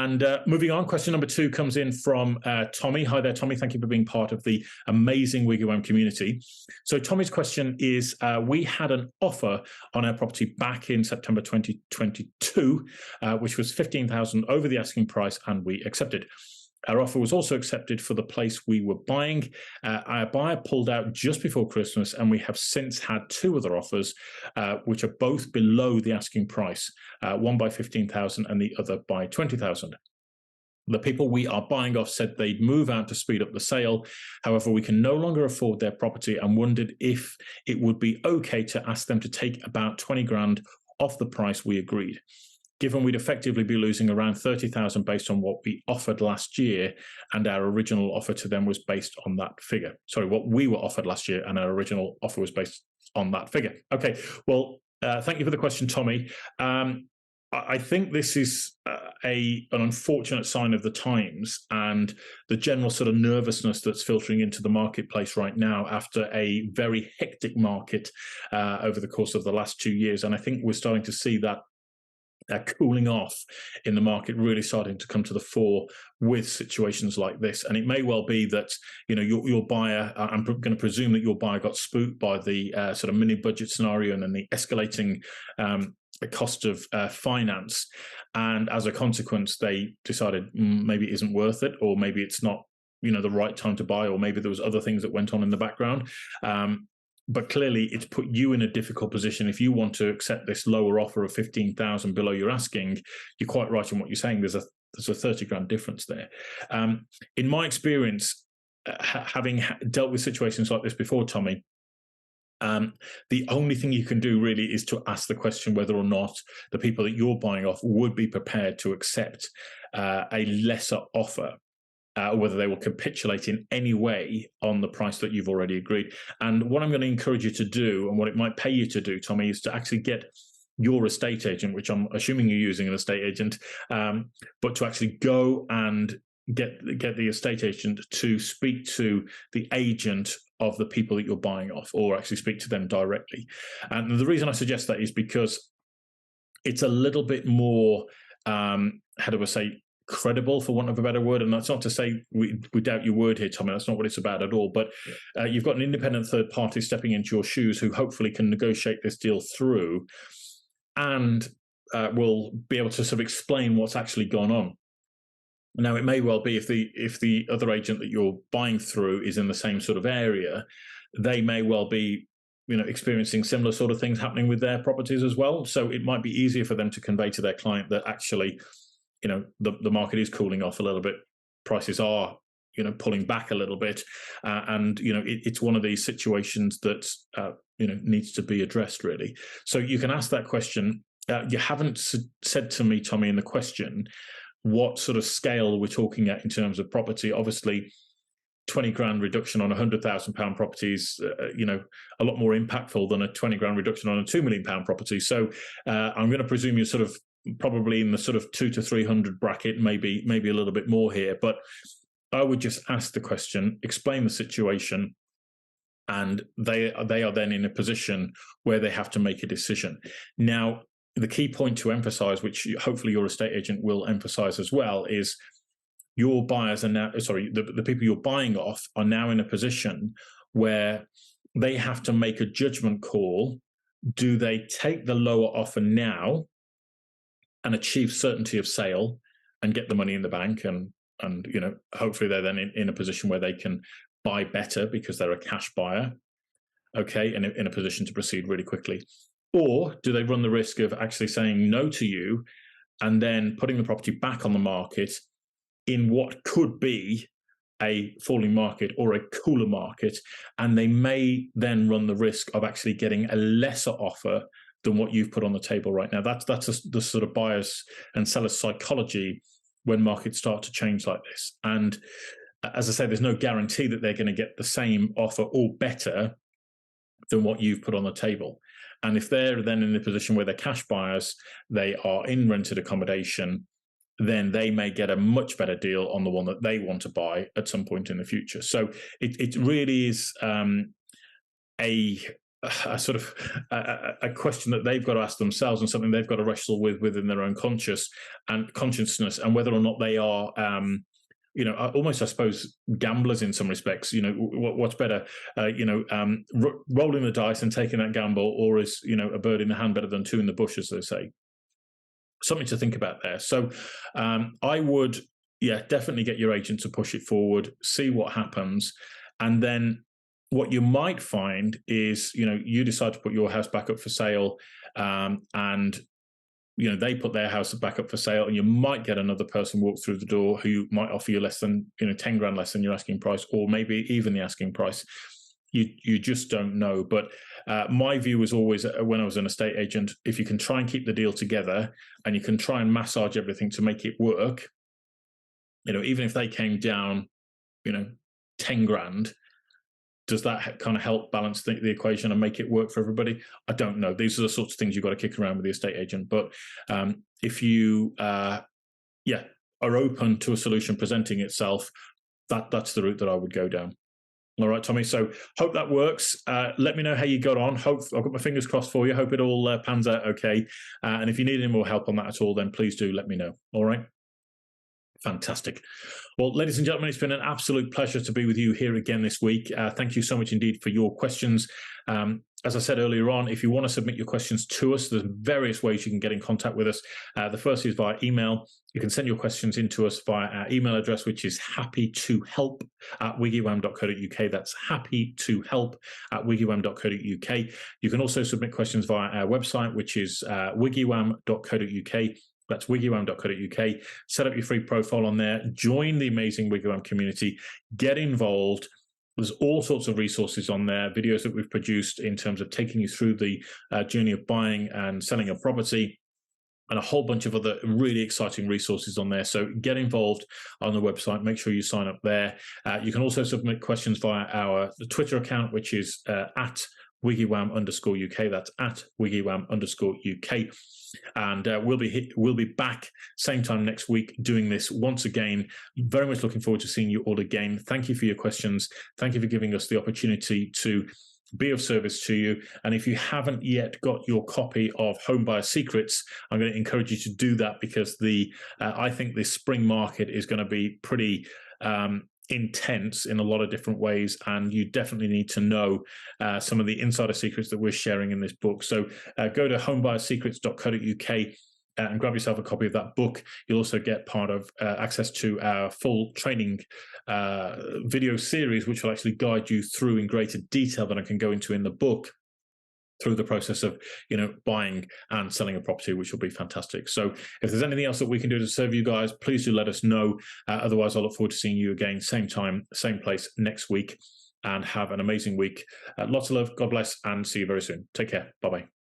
And moving on, question number 2 comes in from Tommy. Hi there, Tommy. Thank you for being part of the amazing WigaWam community. So Tommy's question is, we had an offer on our property back in September 2022, which was 15,000 over the asking price, and we accepted. Our offer was also accepted for the place we were buying. Our buyer pulled out just before Christmas, and we have since had 2 other offers, which are both below the asking price, one by 15,000 and the other by 20,000. The people we are buying off said they'd move out to speed up the sale. However, we can no longer afford their property and wondered if it would be okay to ask them to take about 20 grand off the price we agreed, given we'd effectively be losing around 30,000 based on what we offered last year, and our original offer to them was based on that figure. Sorry, what we were offered last year, and our original offer was based on that figure. Okay, well, thank you for the question, Tommy. I think this is an unfortunate sign of the times and the general sort of nervousness that's filtering into the marketplace right now after a very hectic market over the course of the last 2 years. And I think we're starting to see that cooling off in the market really starting to come to the fore with situations like this. And it may well be that, you know, your buyer, I'm going to presume that your buyer got spooked by the sort of mini budget scenario and then the escalating cost of finance. And as a consequence, they decided maybe it isn't worth it, or maybe it's not, you know, the right time to buy, or maybe there was other things that went on in the background. But clearly, it's put you in a difficult position. If you want to accept this lower offer of 15,000 below your asking, you're quite right in what you're saying. There's a 30 grand difference there. In my experience, having dealt with situations like this before, Tommy, the only thing you can do really is to ask the question whether or not the people that you're buying off would be prepared to accept a lesser offer. Whether they will capitulate in any way on the price that you've already agreed. And what I'm going to encourage you to do, and what it might pay you to do, Tommy, is to actually get your estate agent, which I'm assuming you're using an estate agent, but to actually go and get the estate agent to speak to the agent of the people that you're buying off, or actually speak to them directly. And the reason I suggest that is because it's a little bit more, how do I say, credible, for want of a better word. And that's not to say we doubt your word here, Tommy. That's not what it's about at all. But you've got an independent third party stepping into your shoes who hopefully can negotiate this deal through and will be able to sort of explain what's actually gone on. Now, it may well be if the other agent that you're buying through is in the same sort of area, they may well be, you know, experiencing similar sort of things happening with their properties as well. So it might be easier for them to convey to their client that actually, you know, the market is cooling off a little bit. Prices are, you know, pulling back a little bit. And, you know, it's one of these situations that, you know, needs to be addressed, really. So you can ask that question. You haven't said to me, Tommy, in the question, what sort of scale we're talking at in terms of property. Obviously, 20 grand reduction on £100,000 properties, you know, a lot more impactful than a 20 grand reduction on a £2 million property. So I'm going to presume you're sort of probably in the sort of 200 to 300 bracket, maybe a little bit more here. But I would just ask the question, explain the situation, and they are then in a position where they have to make a decision. Now, the key point to emphasize, which hopefully your estate agent will emphasize as well, is your buyers are now, the people you're buying off are now in a position where they have to make a judgment call. Do they take the lower offer now and achieve certainty of sale and get the money in the bank, and you know, hopefully they're then in a position where they can buy better because they're a cash buyer, okay, and in a position to proceed really quickly? Or do they run the risk of actually saying no to you and then putting the property back on the market in what could be a falling market or a cooler market, and they may then run the risk of actually getting a lesser offer than what you've put on the table right now? That's the sort of buyers and sellers psychology when markets start to change like this. And as I say, there's no guarantee that they're going to get the same offer or better than what you've put on the table. And if they're then in a position where they're cash buyers, they are in rented accommodation, then they may get a much better deal on the one that they want to buy at some point in the future. So it really is a sort of a question that they've got to ask themselves, and something they've got to wrestle with within their own consciousness, and whether or not they are almost, I suppose, gamblers in some respects. What's better, rolling the dice and taking that gamble, or is a bird in the hand better than two in the bush, as they say. Something to think about there. So I would, definitely get your agent to push it forward, see what happens, and then what you might find is, you decide to put your house back up for sale, and they put their house back up for sale, and you might get another person walk through the door who might offer you less than 10 grand less than your asking price, or maybe even the asking price. You just don't know. But my view was always, when I was an estate agent, if you can try and keep the deal together and you can try and massage everything to make it work, even if they came down 10 grand, does that kind of help balance the equation and make it work for everybody? I don't know. These are the sorts of things you've got to kick around with the estate agent. But if you are open to a solution presenting itself, that's the route that I would go down. All right, Tommy. So hope that works. Let me know how you got on. Hope I've got my fingers crossed for you. Hope it all pans out okay. And if you need any more help on that at all, then please do let me know. All right. Fantastic. Well, ladies and gentlemen, it's been an absolute pleasure to be with you here again this week. Thank you so much indeed for your questions. As I said earlier on, if you want to submit your questions to us, there's various ways you can get in contact with us. The first is via email. You can send your questions in to us via our email address, which is happytohelp@wigwam.co.uk. That's happytohelp@wigwam.co.uk. You can also submit questions via our website, which is wigwam.co.uk. That's wigwam.co.uk. Set up your free profile on there. Join the amazing Wigwam community. Get involved. There's all sorts of resources on there, videos that we've produced in terms of taking you through the journey of buying and selling a property, and a whole bunch of other really exciting resources on there. So get involved on the website. Make sure you sign up there. You can also submit questions via the Twitter account, which is at @WiggyWam_UK. That's at @WiggyWam_UK. And we'll be back same time next week doing this once again. Very much looking forward to seeing you all again. Thank you for your questions. Thank you for giving us the opportunity to be of service to you. And if you haven't yet got your copy of Home Buyer Secrets, I'm going to encourage you to do that, because I think this spring market is going to be pretty intense in a lot of different ways, and you definitely need to know some of the insider secrets that we're sharing in this book. So go to homebuyersecrets.co.uk and grab yourself a copy of that book. You'll also get part of access to our full training video series, which will actually guide you through in greater detail than I can go into in the book, through the process of buying and selling a property, which will be fantastic. So if there's anything else that we can do to serve you guys, please do let us know. Otherwise, I look forward to seeing you again, same time, same place next week, and have an amazing week. Lots of love, God bless, and see you very soon. Take care. Bye-bye.